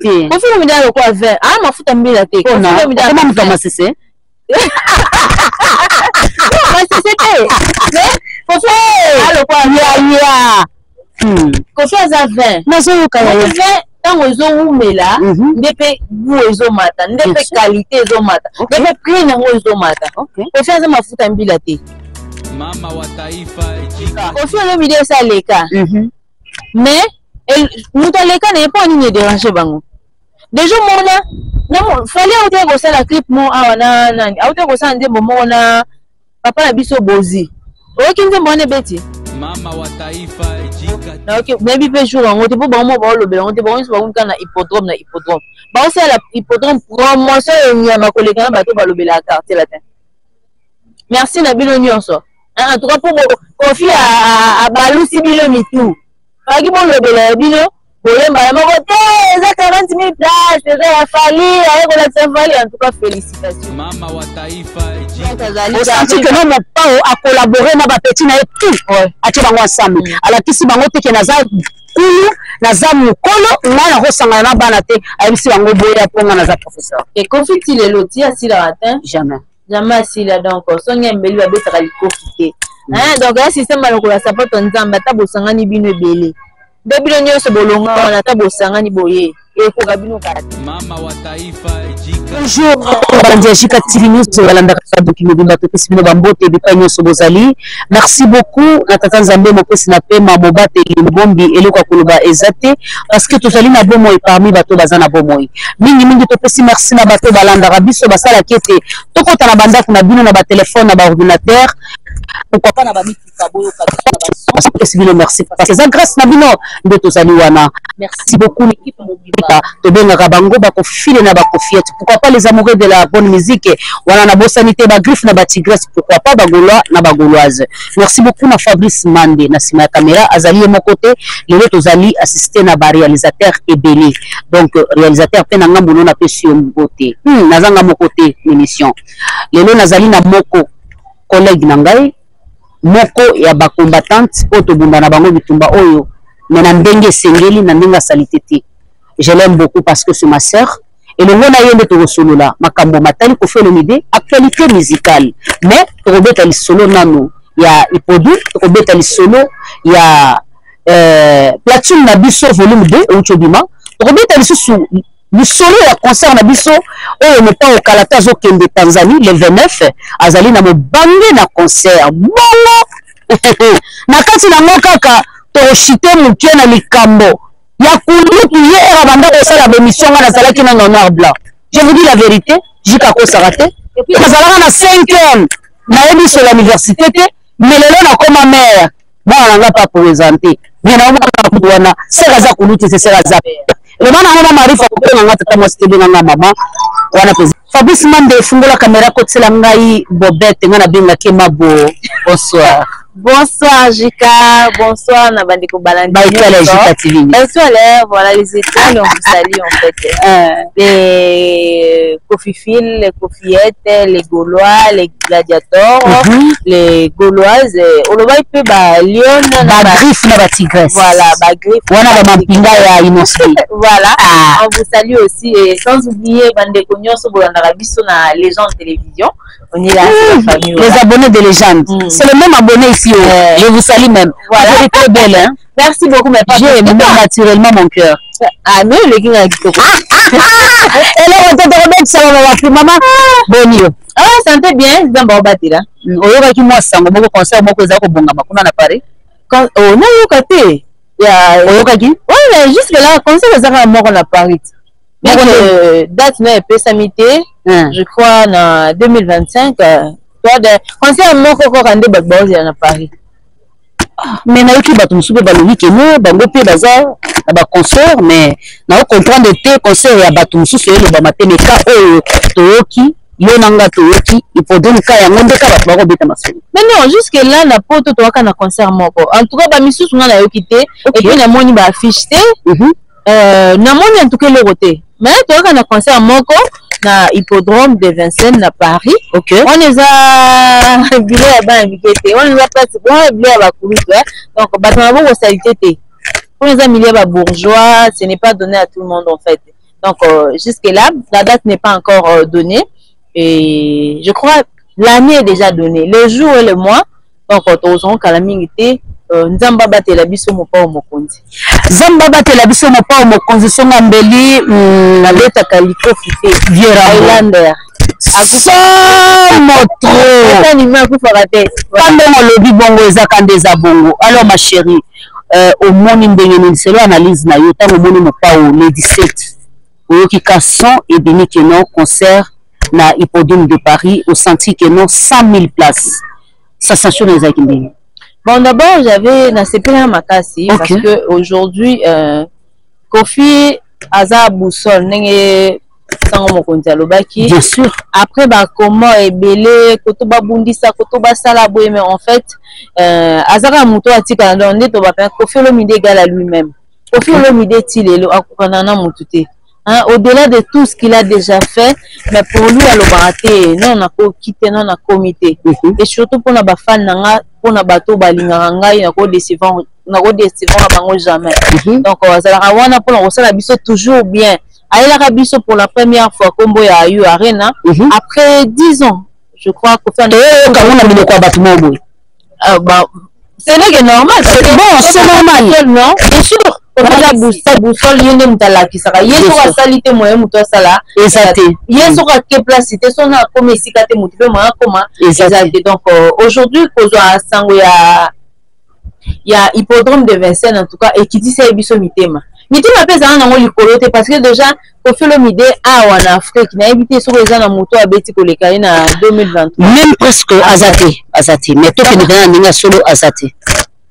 te. Kofi Olomide le quoi 20. Ah mafuta mbila te. Kofi Olomide comment me toma c'est c'était. Kofi le quoi ya. Kofi aza 20. Nazo kaya. 20 tango ezowumela ndepe goût ezomata ndepe qualité ezomata ndepe prix nango ezomata Kofi aza mafuta mbila te mama wa taifa ejika Kofi Olomide esa leka mais mutu aleka na pas nini déranger bango déjà mona fallait autre ko sala clip mo awa na nani autre ko sala ndembo mo na papa na biso bozi oki ndembo ne beti mama wa taifa ejika na ok maybe pe jour ngo te po ba mo ba lo be ngo te ba ngo ba na hippodrome ba o sala hippodrome promotion ya nyama koleka na bato ba lo be la carte la tin merci na bino nyonso en tout cas pour Kofi a balusi bilo mitu aki bon lo be la bino boyemba ya moko te eza 40 000 places eza ya fali ayekola fali en tout cas félicitations mama wa taifa ejika osanti que non mopao a collaboré na bapeti na ye tout atie bango ensemble alakisi bango te ke naza kulu naza mokolo ngai nakosangana na bana te ayebisi bango boya mponga naza professeur et Kofi ti lelo ti asila matin jamais asila donc songi mbeli babetaka likofi te donc ya système alokola sapato nzambe ata bosangani bino ebele nde bino nyonso bolonga wana ata bosangani boye ekoka bino kala mama wa taifa ejika bonjour bandi ya jika tv news balandaka badoki mobimba topesi bino bambote ebipai nyonso bozali merci beaucoup na tata nzambe mopesi na pema mobateli mbombi eloko ya koloba eza te parce que tozali na bomoi parmi bato baza na bomoi mingimingi topesi merci na bato balandaka biso basalaki ete tokota na bandako na bino na batelefone na baordinateur pourquoi pas na bamituka boyoka topesi bino merci parce que eza grâce na bino nde tozali wana merci beaucoup l'équipe mobimba tobengaka bango bakofile na bakofiete pourquoi pas les amoureux de la bonne musique wana na bosani te bagriffe na batigresse pourquoi pas bagaulois na bagauloise merci beaucoup na Fabrice Mande na nsima ya caméra azali ye moko te lelo tozali assisté na baréalisateur ebele donc réalisateur mpe na ngambo no napesi yo mbote nazanga moko te émission lelo nazali na moko collègue na ngai moko ya bacombattante oyo tobunda na bango bitumba oyo mais na ndenge esengeli na ndenge asalite te je l'aime beaucoup parce que c'est ma sœur et le mona yende tokosolola makambo matali Kofi Olomide actualité musicale mais tokobeta lisolo nano ya ipodu tokobeta lisolo ya platine na biso volume 2 outobima tokobeta lisusu lisolo ya concert na biso oyo mopa okalata azokende Tanzanie le 29 azali na mobange na concert bongo na kati nango kaka toshite mukie na likambo ya kulutu ye era banda kosala bémission wana azalaki na noir blanc je vous dis la vérité jika kosaka te nazalaka na 5e nayebi so l'université te mais lelo nakoma mère bana nanga pa présenter mais naomaka kutu wana sera za kulutu te sera za le bana ngona marifa kopenga ngata tata mwasi tebenga nga mama wana pezi Fabrice Mande fungola kamera kotsela ngai bobette ngana benga kemabo bonsoir. Bonsoir Jika, bonsoir Nabandiko Balandi. Jika TV. Bonsoir, voilà les étoiles, on vous salue en fait. Les Kofifil, les Kofiettes, les Gaulois, les gladiators, les Gauloises. On le voit un peu, Lyon, Griffe, la tigresse. Voilà, Griffe. Voilà, Mampinga et Innocent. Voilà, on vous salue aussi. Et sans oublier Bandeko Nyonso Bolandarabiso na Légende Télévision. On est là, la famille. Les abonnés de Légende. C'est le même abonné ici. Je vous salue même. Voilà. Vous êtes très belle. Hein? Merci beaucoup, mes parents. J'ai naturellement mon cœur. Ah, mais le gars a dit quoi? Et là, on te remet ça, on va maman. Bonio. Ah, santé bien. Dans Baobati là. Oyoka ki moi sango moko concert moko za ko bonga makuna na Paris. Quand oh non yoka te. Ya oyoka ki? Ouais, mais jusque là concert za moko na Paris. Donc date na pesamité. Je crois en 2025 concert moko ko kande babozi na Paris. Mais na yoki bato musupe balobi ke no bango pe baza na ba concert mais na comprendre te concert ya bato mususu ele ba mateme ka oyo toyoki yo nanga toyoki ipodoni ka yango ndeka bato bako beta masolo. Mais non jusque là na poto to waka na concert moko en tout cas ba misusu nga na yoki te et puis na moni ba affiche te na moni en tout cas le côté mais to waka na concert moko na hippodrome de Vincennes na Paris. OK. On est à bilo ya ba invité. On est à place bon bilo ya ba kulutu. Donc ba tona bo qualité te. On est à milieu ba bourgeois, ce n'est pas donné à tout le monde en fait. Donc, jusque-là, la date n'est pas encore donnée. Et je crois l'année est déjà donnée. Le jour et le mois, donc, tous ont calamité. Nzamba batela biso mopa mokonzi. Nzamba batela biso mopa mokonzi songa mbeli na leta kaliko fite Viera Highlander. Akufa motro. Tani ma kufa te. Pande ngolobi bongo ezaka ndeza bongo. Alors ma chérie, au moni ndenge ni selo analyse na yo tango moni mopa le 17. Oyoki ka son et bini que non concert na Hippodrome de Paris au senti que non 100 000 places. Sensation les akindeni. Bon, d'abord, j'avais na CPA Makassi parce que aujourd'hui, Kofi Aza Boussol, nenge sango mokonzi alobaki. Bien sûr. Après, bah, comment ebele, kotoba bundisa, kotoba salaboye, mais en fait, Azara Mouto atika na donné, to ba Kofi Olomide égal à lui-même. Kofi Olomide tilelo akokanana mutute. Hein, au-delà de tout ce qu'il a déjà fait, mais pour lui, à l'obaraté, non, on a quitté, non, on a comité. Et surtout pour la bafan, pour la bateau, balinganga, il y a des décevants, jamais. Donc, on a pour la biso toujours bien. Aïe la biso pour la première fois, comme il y a eu Arena, après 10 ans, je crois qu'on fait c'est normal, c'est bon, c'est normal, non? Bien sûr. La boussole yende mutala kisaka yeso ka salite moyen muto sala exacté yeso ka ke place te sona comme sikate mutu moyen comment exacté. Donc aujourd'hui kozwa sango ya hippodrome de Vincennes en tout cas et qui dit c'est biso mitema pesa na ngo likolo te parce que déjà Kofi Olomide a en Afrique na évité sur les na moto abeti ko lekali na 2023 même presque azate mais to que na ninga solo azate.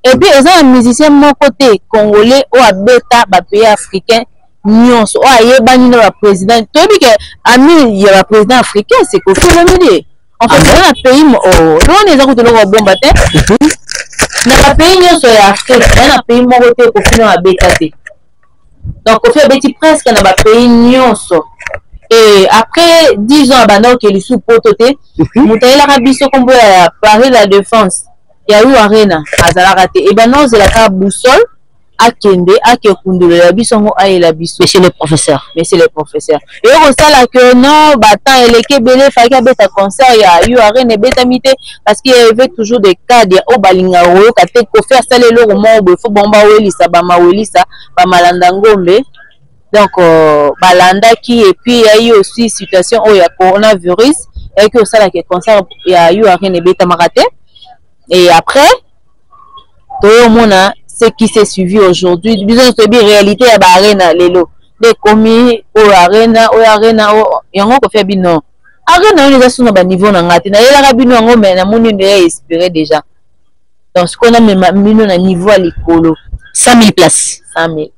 Et puis, ils ont un musicien mon côté congolais ou à bêta, pays africain, nyons, ou à yébani le président. Tu dis que, ami, il y a le président africain, c'est Kofi Olomide. En fait, dans un pays, oh, nous, les gens qui ont bon matin, dans un pays, nyons, c'est Afrique, dans un pays, mon côté, Kofi Olomide bêta. Donc, Kofi Olomide presque dans un pays, nyons. Et après 10 ans, abandon, qu'il est sous pototé, Moutaï l'Arabie, ce qu'on peut parler de la défense. Il y a eu Arena à raté. Et ben non, c'est la boussole à Kende, à Kekundule, la bisongo à la biso. Monsieur le professeur. Monsieur le professeur. Et au là que non, batan et les Kébélé, Faka bêta concert, il y a eu Arena et bêta mité, parce qu'il y avait toujours des cas de Obalinga, Kate, Kofer, ça les lourds, il faut bomba Welisa, Bama Welisa, Bamalandangombe. Donc, Balanda qui, et puis il y a eu aussi situation où il y a coronavirus, et que ça là que concert, il y a eu Arena et bêta maraté. Et après, tout le monde a ce qui s'est suivi aujourd'hui. Disons que c'est réalité à Arena, les lots. Les commis, au Arena, et on a fait bien non. Arena, on est à son niveau, on a raté. Il y a rabino, on a espéré déjà. Donc, ce qu'on a mis à niveau à l'écolo. 100 000 places. 100 000.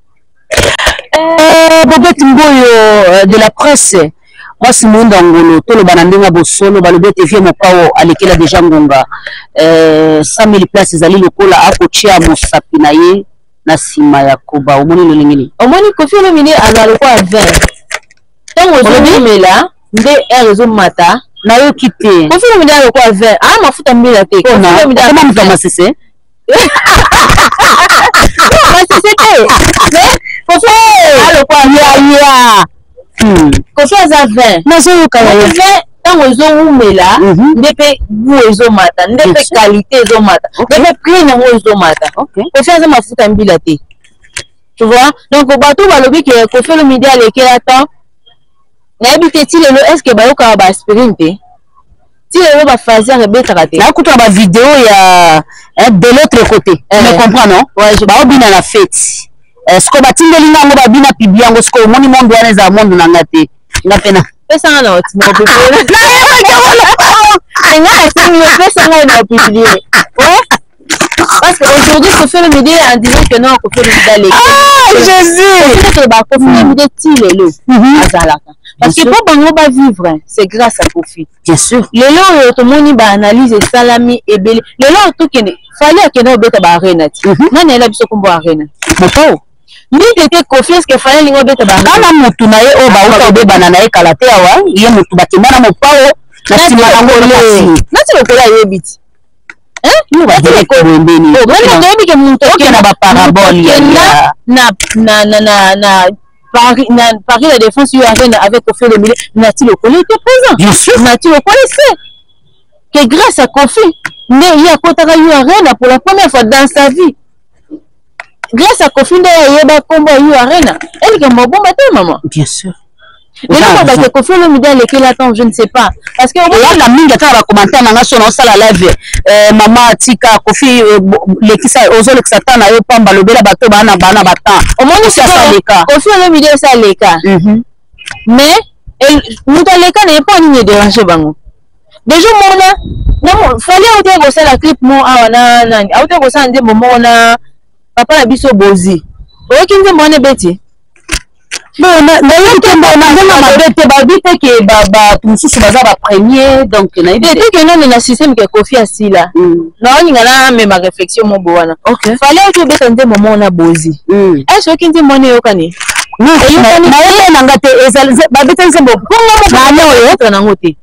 Bobet Mboyo de la presse. Moi, c'est mon d'angolo. Tout le banandinga bosolo, balobet et vieux mopao, à l'équelle a déjà ngonga. 100 000 places, ils allaient le cola à coacher à Moussapinaye, Nassima Yakoba, au moni le lingini. Au moni, Kofi Olomide à la quoi 20. Tant que vous avez là, vous avez raison mata, n'a eu quitté. Kofi Olomide à la quoi 20. Ah, ma fout à mille à tes. Comment vous commencez c'est? Kofi à la quoi 20. Kofi à 20. Non, c'est le tant qu'ils ont mis là, des pays goût ils ont matin, des pays qualité ils ont matin, des pays prix ils ont matin. Kofi à ma fout à mille à tes. Tu vois? Donc au bateau va le dire que Kofi Olomide à l'équelle attend. N'habite-t-il est-ce que Bayo Kaba aspirinte? Si le va faire un bête raté. Là, quand on a vidéo, il y a de l'autre côté. Tu me comprends, non? Ouais, je vais bien à la fête. Ce qu'on va tirer l'ina, on va bien à publier, on va se faire mon monde doit les avoir dans la tête. La peine. Fais ça en autre. Non, fais ça en publier. Ouais. Parce qu'aujourd'hui, Kofi Olomide en disant que non, Kofi Olomide à l'école. Ah, Jésus! Kofi Olomide tire le parce que pour qu'on va vivre, c'est grâce à Kofi. Bien sûr. Les lots, tout le monde va analyser salami et belé. Les lots, tout qu'il fallait qu'il y ait un arena. Non, il y a besoin qu'on voit arena. Mais il était Kofi, est-ce qu'il fallait qu'il y ait un arena? Quand on a moutouna et on va au banana et kalate awa, il y a moutouna qui m'a mon pao. Nasi malangolo. Nasi le cola est vite. Hein? Nous va dire que nous béni. Oh, mais on a dit que mon toque na ba parabole na Paris la défense URN avec Kofi Olomide, Nati Lokolo était présent. Bien sûr. Nati Lokolo sait que grâce à Kofi, mais il y a Kotara URN pour la première fois dans sa vie. Grâce à Kofi, il y a combat URN. Elle est un bon matin, maman. Bien sûr. Mais là, parce que Kofi Olomide a lequel attend, je ne sais pas. Parce que la minga quand va commenter na son sala live maman tika Kofi lekisa ozo lekisa tana yo pamba lobela bato bana bata au moins ça leka Kofi Olomide ça leka mais muta leka n'est pas ni déranger bango déjà mona fallait autre que ça la clip mo awana nani autre que ça ndé momona papa na biso bozi okinde mona beti bon na mabete babite ke ba mususu baza ba premier donc na idée que non na système que Kofi asila na on ngala même ma réflexion mon boana OK fallait que beta ndé momona bozi est-ce que kinde mona yokani non na nga te ezal babite nzembo na oyo na ngote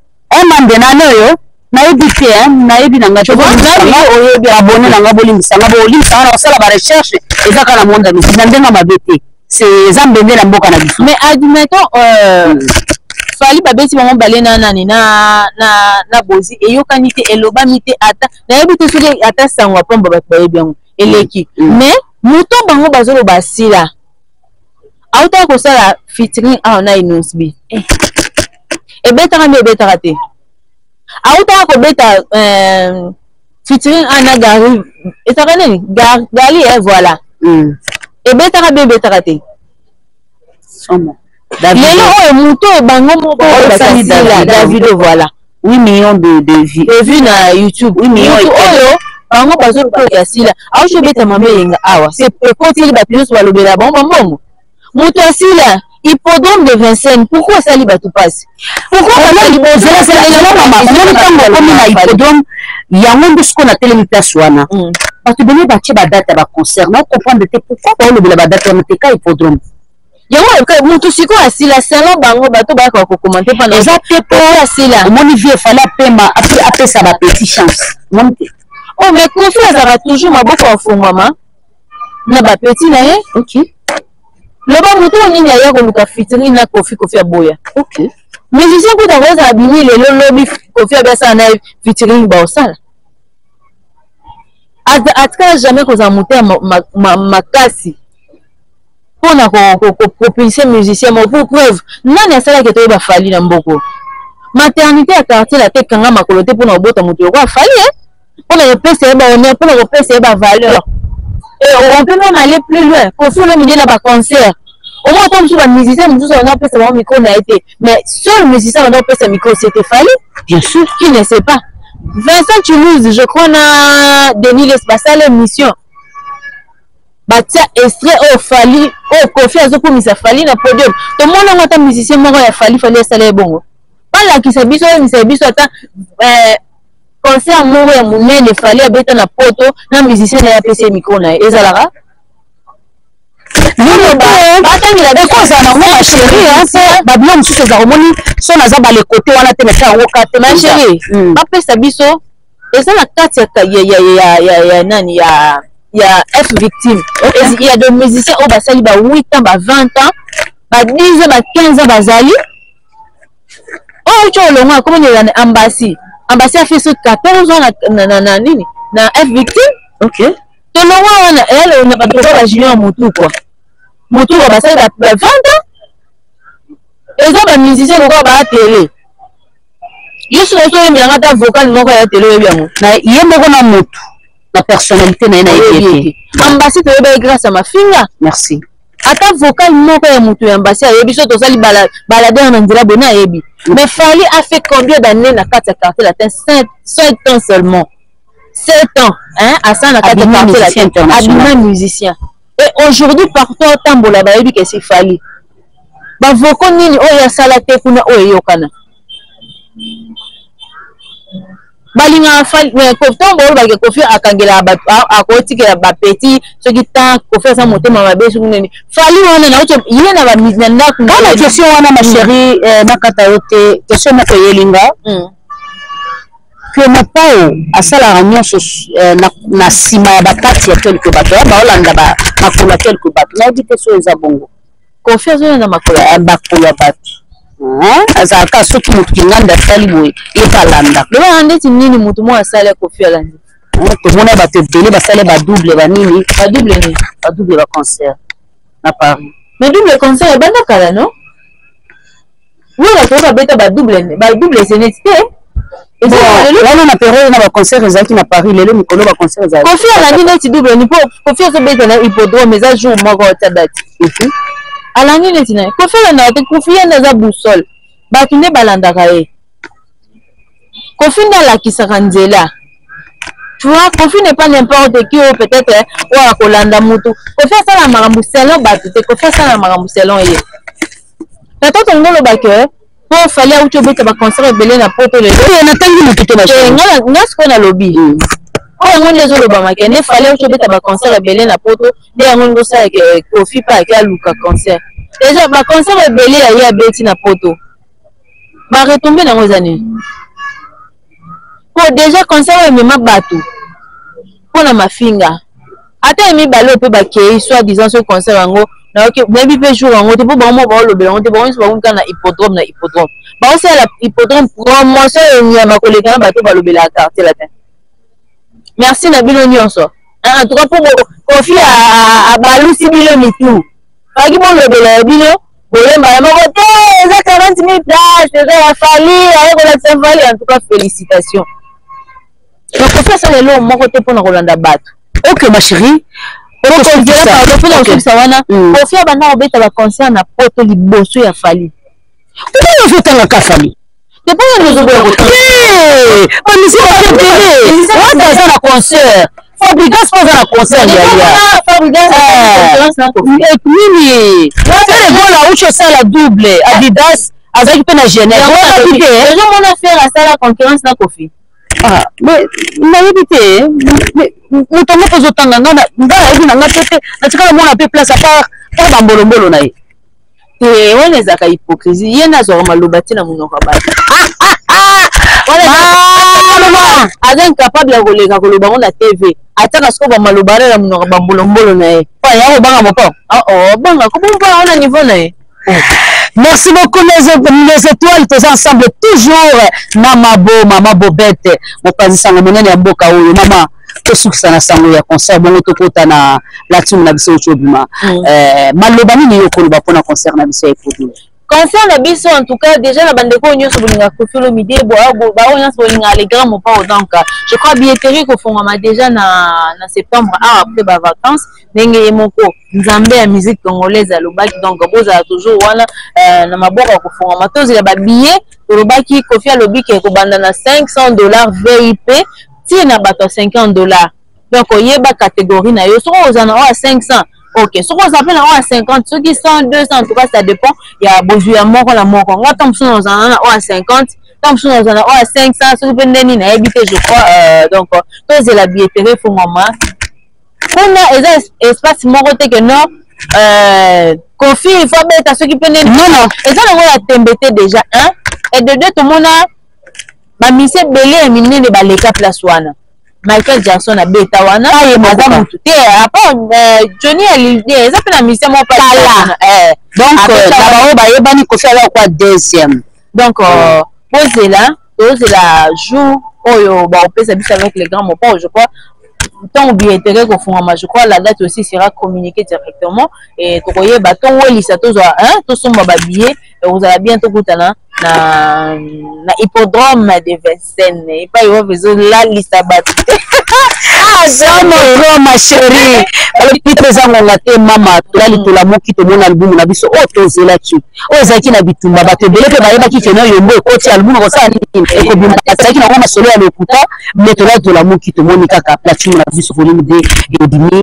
mande na oyo na ebite na ebi na nga te oyo bi abonné na nga bolimisa nga bolimisa na osala ba recherche ezaka na monde mi na ndenga mabete c'est zambende la mboka na biso mais admettons fali babeti bango bale na nani na bozi eyokani te elobami te ata nayebi te soki ata sango apomba bato bayebi yango eleki mais moto bango bazoloba asila autaka kosala featuring awa na inosbi ebetaka mbi ebetaka te autaka kobeta featuring ana gari etaka nini gali voilà ebetaka mbi ebetaka te lelo oyo moto bango moko basasila Davido voilà 8 millions de vues na YouTube 8 millions oyo bango bazoloba asila aoshobeta mama yenga awa c'est ekotili bato nyonso balobela bango mbongo moto asila hippodrome de Vincennes pourquoi sali bato passe pourquoi na hippodrome yango nde siko na telemi place wana bato bene batie badate ya baconcert na comprendre te pourquoi baolobela badate wana te ka hippodrome yango moto siko asila salon bango bato bayaka kokomante mpana eza te po asila omoni vie efali apema apesa bapetit chance moni te oh mais Kofi azalaka toujours maboko afungwama na bapetit na ye ok loba moto nini aya koluka fitiri na Kofi aboya ok musicien kuta kozala bimi lelo lobi Kofi abasala na fitiri baosala atikala jamais kozala moto ya makasi mpona kopropulse musicien mo pour preuve nani asalaki toyeba fali na mboko maternité ya quartier la te kanga makolo te mpona kobota moto yoko afali mpona kopesa ye bahonneur mpona kopesa ye bavaleur on peut même aller plus loin Kofi Olomide na baconcert au moins tant que les musiciens nous on a fait ça micro n'a été mais seul musicien on a fait ça micro c'était Fally bien sûr qui ne sait pas Vincent Toulouse je crois na Denis l'espace l'émission batia extrait au Fally au Kofi azokomisa Fally na podium tout le monde a un musicien moko ya Fally ça bongo pas là qui s'habille ata concert moko ya monene Fally abeta na poto na musicien na ya pesa micro na ezalaka babilo mosusu eza komoni so naza balekote wana te meta yango kate ma chérie bapesa biso eza na kati ya nani ya F victime il y a des musiciens oyo basali ba 8 ans ba 20 ans ba 10 ans ba 15 ans bazali oyo tyo olongo akomoni na ambassy a fait so 14 ans na nini na F victime ok tolongo wana ele na bato ba junior mutu quoi mutu ba basali ba 20 ans eza ba musicien ko ba télé yesu so yemela ta vocal moko ya télé yebiango na yemoko na mutu la personnalité na ina yété ambassy to yeba grâce à ma finga merci ata vocal moko ya mutu ya ambassy yebi so to sali balade na ndira bona yebi mais Fally a fait combien d'années na carte quartier latin 7 ans seulement 7 ans hein à ça na carte quartier latin abima musicien et aujourd'hui partout tambola ba yebi que c'est Fally ba voko nini oyo sala te kuna oyo yokana balinga Fally mais Kofi ba Kofi akangela akotikela ba petit soki ta Kofi sa motema mabe soki nini Fally wana na ocho yé na ba mizanda kuna la question wana ma chérie nakata yote question moko yelinga que na pao asala nyonso na sima ya bakati ya quelque bato baolanda ba makolo quelque bato na dit que so eza bongo Kofi azolanda makolo ya bato azalaka soki motu kinganda asali boye ye balanda loba ndeti nini motu mo asali Kofi alandi tomona bato ebele basali badouble banini badouble baconcert na Paris mais double concert ebanda kala non wala toka beta badouble seneti te wana na période na baconcert ezalaki na Paris lelo mikolo baconcert ezalaki Kofi alandi neti double ni po Kofi azobeta na hippodrome eza jour moko ota date alandi neti na Kofi alandaka te Kofi yende aza boussole bato nde balandaka ye Kofi nde alakisaka nzela tu vois Kofi n'est pas n'importe qui ou peut-être ou akolanda mutu Kofi asala makambo selon bato te Kofi asala makambo selon ye na toto ngolo bake po fali auti obeta baconcert ebele na poto lelo natangi motu te nga sikoyo na lobi oyo yango nde ezolobamake nde fali auti obeta baconcert ebele na poto nde yango ngosala Kofi mpe ake aluka concert déjà baconcert ebele yaye abeti na poto baretombe nango eza nini po déjà concert emema bato mpona mafinga ata emibale mpe bakei soit disant ce concert yango nayebi mpe jour yango te mpo bango baolobela yango te bango nyonso bakomika na hippodrome baosala hippodrome promotion enyama koleka na bato balobelaka quartier latin merci na bino nyonso en tout cas mpo Kofi abalusi bino mitu aki bolobela ya bino boyembala moko te eza 40 000 place eza ya fali ayekolakisa fali en tout cas félicitations donc Kofi asala eloko moko te mpona kolanda bato ok ma chérie mpona kosukisa wana Kofi abanda kobeta baconcert na poto liboso ya fali oyo ozotangaka fali aza na concert Fabrigas poza na concert nini eregola uchi osala double Adidas azalaki mpe na Genève ozomona faire asala concurrence na Kofi nayebi te moto ngo tozotanga nga nayebi na nga te natikala mona mpe place apart bambolombolo na ye wana ezalaka hypocrisie ye nazwaka maloba te na monoko ya bato aza incapable ya koleka koloba ngo na TV ataka siko bamaloba ale na monoko ya bambolombolo na ye ya kobanga mopo banga kobompa wana niveau na ye. Merci beaucoup les étoiles, tous ensemble toujours na Mama Bobette mopanzi sango monene ya mboka oyo mama tosukisa na sango ya concert bongo tokota na la team na biso chobima maloba nini yo koloba pona concert na biso ekodi concert na biso en tout cas déjà na bandeko nyonso bolinga kofilo midi ba nyonso bolinga les grands mots pas donc je crois billetterie ko fongama déjà na septembre après ba vacances ndenge emoko nzambe ya musique congolaise alobaki donc boza toujours wana na maboko ko fongama tozela ba billet tolobaki Kofi alobiki ko banda na $500 VIP ti na bato $50 donc yeba catégorie na yo soko ozana wa 500. Ok, ce qu'on s'appelle à 50, ceux qui sont 200, en tout cas, ça dépend. Il y a besoin de mort, la mort. On va tomber sur nos à 50, tomber sur nos à 500, ceux qui peuvent venir habiter, je crois. Donc, c'est la billetterie pour maman. On a des espaces morotés que non. Kofi, il faut mettre à ceux qui peuvent venir. Non. Et ça, on va t'embêter déjà. Et de deux, tout le monde a. Ma mission belé est minée de baleka place wana. Michael Jackson a beta wana maza mutu te apa Johnny Hallyday ça fait la mission mon pas là donc là-bas ba yebani Kofi ala kwa deuxième donc posez là jour oyo ba opesa bisa avec les grands mots je crois tant billetterie ko fungama je crois la date aussi sera communiquée directement et kokoye ba to welisa to zo to somba ba billet vous allez bientôt kutana na hippodrome de Vincennes et pas yo besoin la liste battu ma chérie pitre zango ngate mama tolali tolamoki tomona album na biso otozela ki ozaki na bitumba bato beleke bayeba ki keno yombo ekoti album ko sa ekobima tsaki na ngoma solo ya lokuta mais tolali tolamoki tomoni kaka platine na biso volume 2 edimi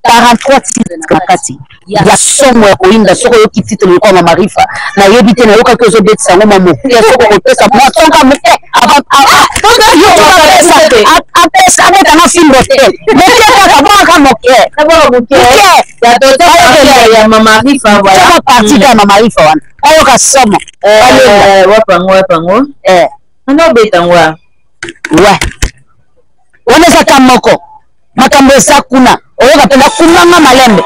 43 titres kati ya somo ya koinda soko yo titre ko mama Rifa na yebi te na yo kaka zo betisa ngoma mo ya soko ko pesa motonga mo apesa abeta na fimbo te moke kaka baka moke ya tota ya mama Rifa voilà partie ya mama Rifa wana ayo ka somo wapango ndo beta ngwa wana za kamoko makambo eza kuna oyoka mpe bakumanga malembe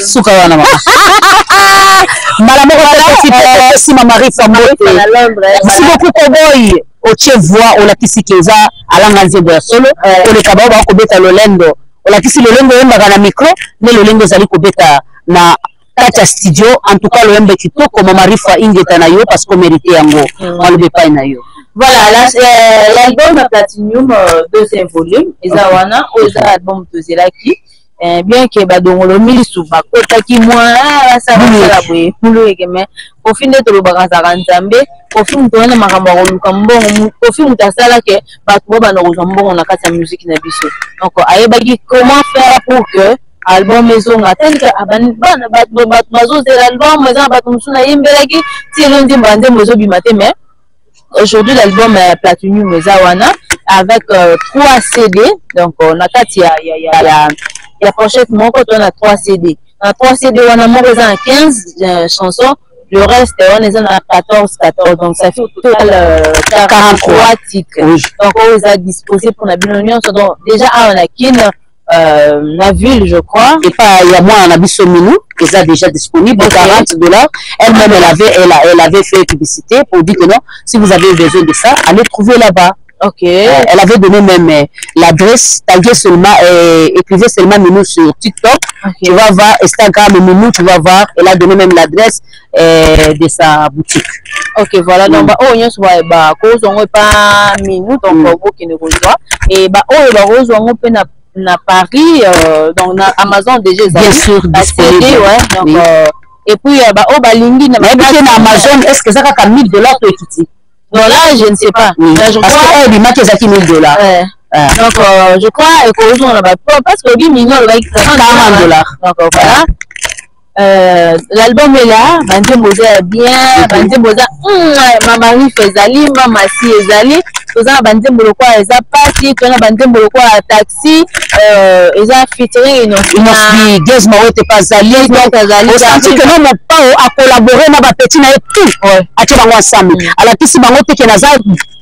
Suka wana mama. Mala moko la si mama Rifa Mbote. Merci beaucoup Koboy. Oche voix olakisi keza alanga nzembo ya solo. Oleka ba ba kobeta lolendo. Olakisi lolendo yemba na micro, ne lolendo zali kobeta na kata studio. En tout cas loembe kitoko mama Rifa ingeta na yo parce que mérite yango. On le pas na yo. Voilà, l'album Platinum deuxième volume, Ezawana, Oza album de Zelaki. Bien que badongolo milisu bakota ki moi ça va la boye mulu mais au fin de tout le bagage nzambe au fin de na makambo ko mbongo au fin mutasala ke batu ba na mbongo na kati ya musique na biso donc ayebaki comment faire pour que album ezonga tel que abani bana batu bazo de l'album ezanga batu musuna yembelaki ti lundi mbande mozo bimate mais aujourd'hui l'album Platinum Ezawana avec 3 CD donc on a kati ya la pochette moko on a 3 CD. On a 3 CD on a moko à 15 chansons, le reste on est à 14 donc ça fait au total 43 titres. Oui. Donc on a disposé pour la Bilonion donc déjà on a Kin la ville je crois et pas il y a moi on a Bissominu qui est déjà disponible pour $40. Elle-même elle avait fait publicité pour dire que non si vous avez besoin de ça allez trouver là-bas. Ok. Elle avait donné même l'adresse, taguez seulement, écrivez seulement Minou sur TikTok. Okay. Tu vas voir Instagram Minou, tu vas voir. Elle a donné même l'adresse de sa boutique. Ok, voilà. Donc, oh, il y a cause on pas Minou, donc qui ne rejoint. Et oh, il va rejoindre na Paris, donc na Amazon déjà. Bien sûr, disponible. Ouais. Donc, et puis oh, balingi na Amazon, est-ce que ça a $1000 pour équiter? Non, là, je ne sais pas. Oui. Là, je parce crois... que $1000. Donc, je crois que parce que 8 millions, $40. Donc, voilà. L'album est là. Bande Moza est bien. Bande Moza, Mama Rifa Ezali, Mama Si Ezali. Toza Bande Moloko Eza Party. Toza Bande Moloko Taxi. Eza featuring Inosbi, Gez Marote Pazali. Au senti que non, pas à collaborer na ba petit na tout. Ati bango ensemble. Ala kisi bango te ke naza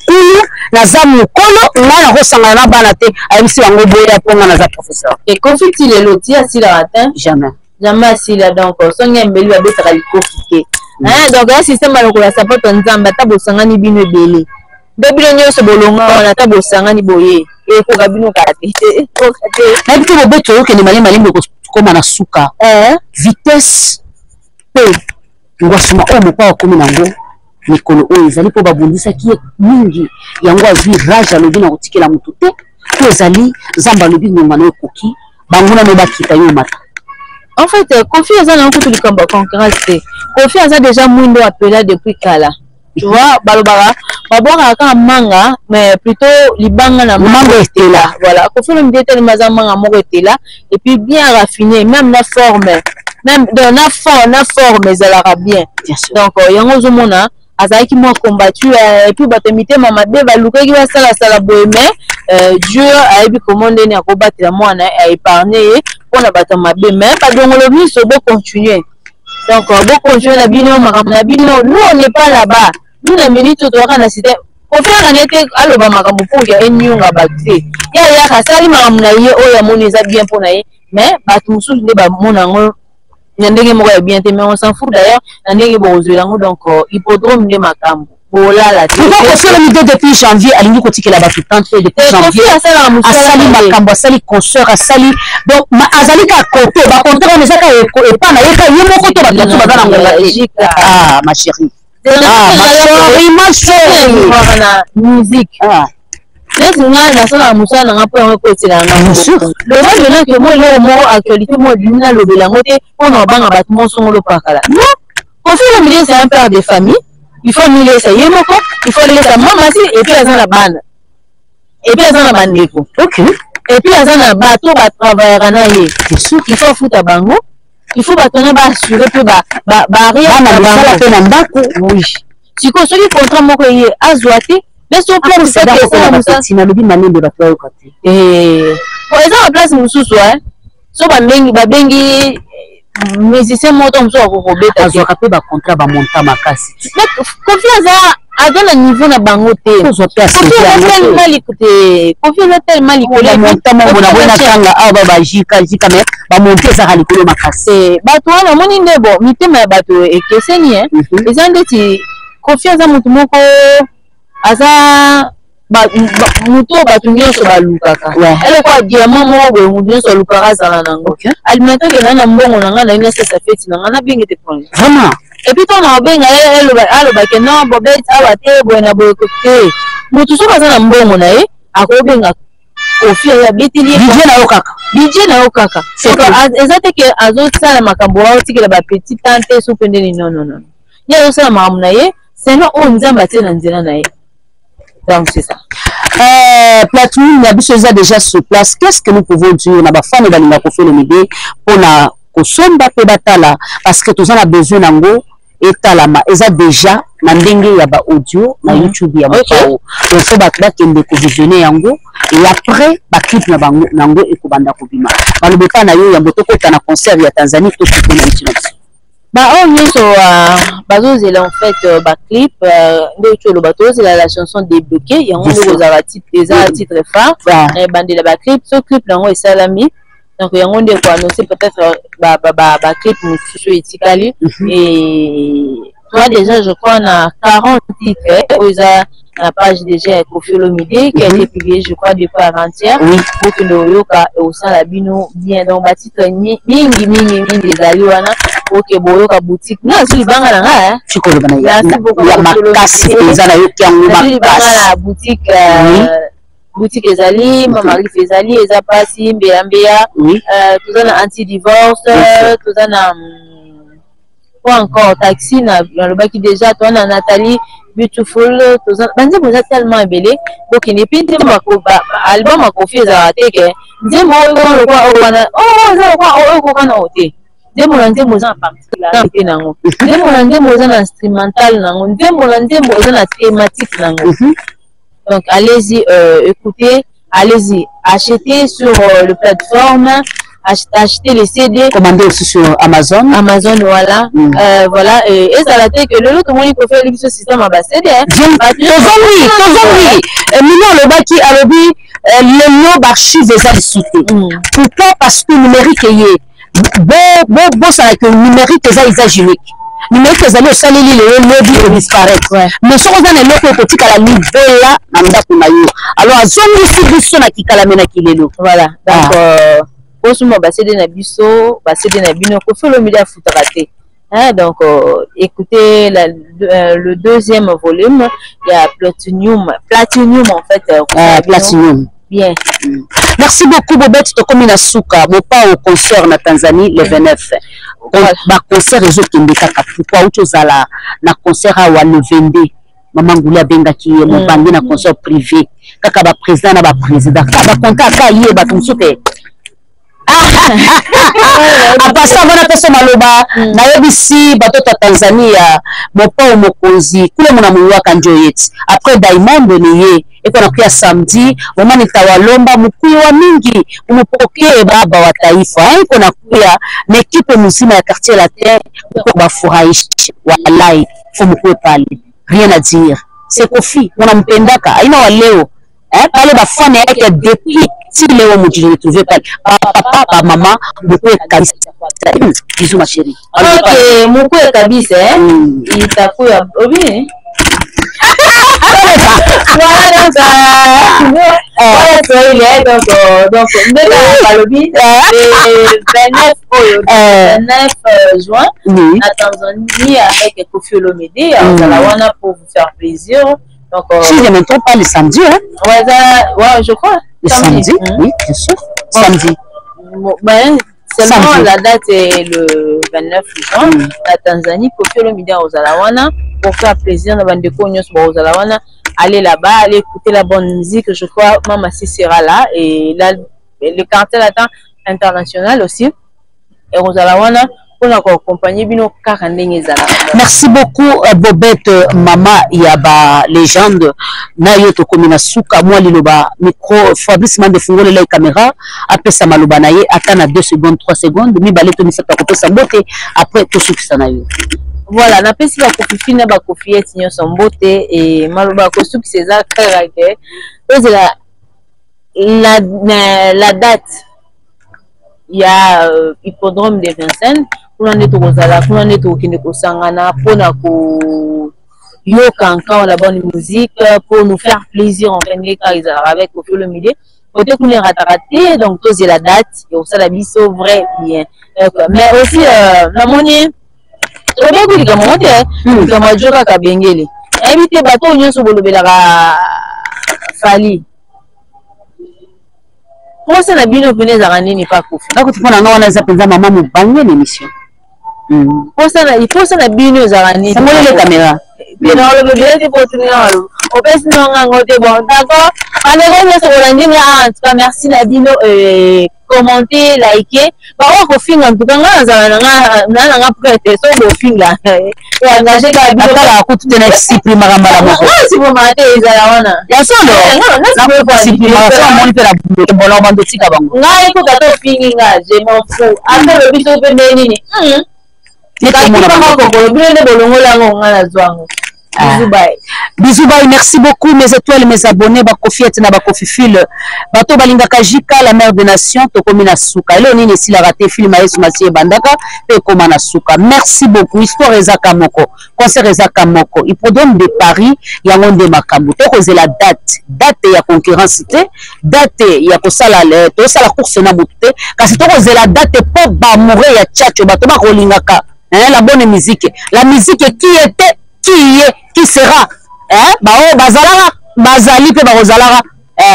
kulu naza mukolo ngana kosanga na bana te ayebisi bango boya ponga naza professeur. Et conflit il est loti asila matin. Jamais asila donc songa mbeli ba betaka likofike. Donc un système alokola support nzamba ta bosangani bino ebele. Bebilo nyonso bolonga na ta bosangani boye. Et ko kabino kate. Na bito bobeto yo ke ni malembe ko koma na suka. Vitesse pe ngwasuma o mopa okomi nango mikolo oyo ezali po babundisaki mingi yango azwi rage alobi na kotikela mutu te po ezali zamba alobi ngonga na ekoki banguna no bakita yo mata. En fait, Kofi Aza n'a pas de concurrence. Kofi Aza déjà mouindo appelé depuis Kala. Tu vois, balobara, babora ka manga, mais plutôt libanga na manga était là. Voilà, Kofi le m'était le mazamanga moko était là et puis bien raffiné, même la forme, même dans la forme, ça la bien. Donc, yango zomona Aza qui m'a combattu et puis batemité mama de baluka qui va sala bohème. Dieu a eu commandé à combattre la moi à épargner pour la battre ma bien mais pas donc le ministre doit continuer donc bon continuer la bino na bino nous on n'est pas là-bas nous la minute to kana cité ko faire en été aloba makambo pour ya enyunga batté ya kasali makamna ye o ya moni za bien pour na ye mais batu musu de ba monango ndenge moko ya bien te mais on s'en fout d'ailleurs ndenge bo ozolango donc hippodrome de makambo. Voilà la télé. Donc, on fait le milieu depuis janvier, à l'unique côté que la battue tente depuis janvier. Asali Makambo, Asali Consoeur, Asali. Donc, Azali ka côté, ba côté on est et pas na yeka yemo côté ba tatu ba na ngala. Ah, ma chérie. Ma chérie. Na musique. Ah. Laisse moi na sala musa na ngapo en côté là. Le reste là que moi le mot actualité moi dina lo belangote on en banga battement son lo pakala. Non. On fait le milieu c'est un père de famille. Il faut nous laisser yemoko, il faut laisser maman si et puis azana bana. Et puis azana bandeko. OK. Et puis azana bateau ba travailler na ye. C'est sûr qu'il faut foutre bango. Il faut batona ba assurer que ba rien na bango pe na ndako. Oui. Siko soki contrat moko ye azwate mais sur place c'est dans le petit na lobi manembe ba toi côté pour exemple place mususu so babengi musicien moto mususu akobeta azwaka pe ba contrat ba monta makasi mais confiance à un niveau na bango te confiance tellement likolo monta mo na bona kanga aba ba jika mais ba monter ça likolo makasi bato wana moni ndebo mitema ya bato ekeseni eza ndeti confiance mutu moko aza mutu bato nyonso balukaka eloko diamant moko boye mutu nyonso alukaka azala nango alimenta okenda na mbongo na ngai nayo nasesa feti na ngai nabenge te problème vraiment et puis tona obenga alobake non bobeti awa te boye na boye te mutu soki aza na mbongo na ye akobenga ofia ya beteli budget na yo kaka eza te ke azosala makambo aotikela bapetit tante so pendeni non ye azosala makambo na ye seno oyo nzambe atie na nzela na ye. Donc c'est ça. Platinum, il déjà sur place. Qu'est-ce que nous pouvons dire? On a des femmes qui ont fait le médias pour la kosomba pe batala parce que tous on a besoin d'ango et talama. Ils ont déjà mandenge ya ba audio na YouTube ya mapao. Donc faut batla kende ko visionner yango et après ba clip na bango nango et ko banda ko bima. Ba le beta na yo ya mbotoko ta na concert ya Tanzanie tout ce que na itination. Bah on est sur bazozela en fait ba clip de le bateau c'est la chanson débloquée il y a un nouveau titre phare et bandé la ba clip ce clip là on salami donc il y a un de quoi annoncer peut-être ba clip sur itikali et toi déjà je crois on a 40 titres aux la page déjà Koffi Olomide qui a été publiée je crois depuis avant-hier pour que le yoka au sein la bino bien donc ba titre mingi des aliwana OK boyoka boutique na suli banga na nga chikolo bana ya makasi ezala yoki yango makasi boutique boutique ezali mama Marie ezali eza pasi mbeya tozana anti divorce tozana quoi encore taxi na le baki déjà toi na Nathalie beautiful banze boza tellement belé donc il n'est pas album a confié à teke nzembo ko kwa wana za kwa kana ote nzembo na nzembo za partie nango nzembo na nzembo za na instrumental nango nzembo na nzembo za na thématique nango donc allez-y écoutez allez-y achetez sur le plateforme acheter les CD, commander aussi sur Amazon voilà voilà et ça la tête que le lot comment il peut faire ce système à bas CD oui million le baki alobi le lot d'archives des cité pourquoi parce que numérique est bon ça que numérique est unique numérique ezali osaleli le lobby disparaître mais soki oza na eloko ekotika la niveau là na ndako na yo alors azongisi biso na kikalame na kilelo voilà donc osuma basede na biso basede na bino Koffi Olomide afutaka te donc écoutez le deuxième volume il y a Platinum en fait Platinum bien merci beaucoup Bobette tokomi na suka mopa au concert na Tanzanie le 29 ba concert ezokende kaka pourquoi utozala na concert awa le 22 Maman Ngouli abengaki ye mobangi na concert privé kaka ba président na ba président ba contact ka ye ba tumsuke apasa wana peso maloba nayebisi bato ta Tanzania mopa mokonzi kule mona muwaka njo yeti après Diamond niye ekona kia samedi mama tawalomba mkuu wa mingi umupokee baba wa taifa ekona kuya na equipe mzima ya quartier latin pour bafurahisha wallahi fumukwe pale rien à dire c'est Koffi unampendaka aina wa leo pale bafane yake depuis si leo mujini retrouver pale papa maman mkwe kabisa bisous ma chérie OK mkwe kabisa itakuwa obi voilà donc le 29 juin à Tanzanie avec Koffi Olomide pour vous faire plaisir. Donc si je ne me trompe pas le samedi ouais je crois le samedi oui bien sûr samedi seulement la date est le 29 juin à Tanzanie Koffi Olomide aux Alawana pour faire plaisir à bandeko nyonso aux Alawana allez là-bas allez écouter la bonne musique je crois Mama Si sera là et là le quartier latin international aussi et aux Alawana pour accompagner bino kaka ndenge ezala. Merci beaucoup Bobette mama ya ba légende na yo to komina suka moi liloba micro Fabrice Mande fungole la caméra apesa maloba na ye atana 2 secondes 3 secondes mi baleto mi sata kopesa mbote après to sukisa na yo. Voilà, na pesi ba kofifi na ba kofiette nyonso mbote et maloba ko sukisa za karake. La date il y a hippodrome de Vincennes pour en être au kinde ko sangana pour na ko yo kanka la bonne musique pour nous faire plaisir en fin de avec au fil le midi côté qu'on est raté donc c'est la date et ça la biso vrai bien mais aussi la monnaie très bien que comme on comme joka ka bengeli invité bateau nyonso bolobela ka fali. Pour ça, la bino venez à Ranini pas kofi. Donc tu prends on a zapenza maman mo bangé l'émission. Pour ça il faut ça la bino à Ranini. Ça moi les caméras. Bien on le bien pour tout le au pèse non ngote bon d'accord. Alors on se relancer en tout cas merci la bino commenter liker. Ba ko finga en tout cas na prêter so bo finga. Et engager la bino la ko tout na exprimer mara moko. Si vous m'avez ezala wana. Ya solo. Na ko exprimer ça mon pe la bolo bando tika bango. Ngai ko ka to finga je m'en fous. Après le biso pe nini. Bisous bye, merci beaucoup mes étoiles, mes abonnés, Bakofiette na Bakofifil, Bato Balingaka Jika, la mère des nations, Tokomina Souka. Et l'on est la raté film à Esmasie Bandaka, et Komana Souka. Merci beaucoup. Histoire Ezaka Moko, concert Ezaka Moko. Il produit de Paris, il y a un de Makambu. C'est la date il y a concurrence, date il y a Kosala, tout ça la course na Mouté, car c'est la date pour Bamourer, il y a Tchatcho, Bato Bakolingaka. La bonne musique. La musique qui était, qui est, qui sera. Bao Bazalara, Bazali pe Barozalara,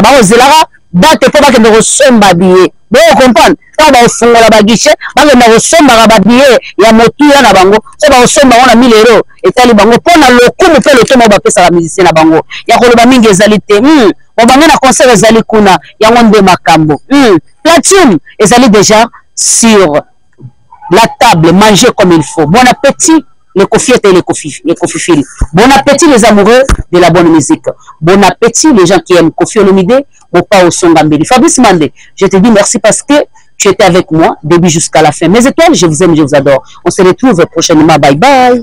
Barozalara, date pour que nous ressemble billet. Bon, on comprend. Quand on fait la guichet, on ressemble à billet, il y a motu na bango. Ça va ressemble à 1000 €. Et tali bango pour na le coup pour le temps on va faire la musicien na bango. Il y a ko mingi ezalité. On va na concert ezali kuna, ya ngonde makambo. Platine ezali déjà sur la table, manger comme il faut. Bon appétit, les cofiettes et les cofifils. Bon appétit, les amoureux de la bonne musique. Bon appétit, les gens qui aiment Kofi Olomide, ou pas au son Gambeli. Fabrice Mande, je te dis merci parce que tu étais avec moi, début jusqu'à la fin. Mes étoiles, je vous aime, je vous adore. On se retrouve prochainement. Bye bye.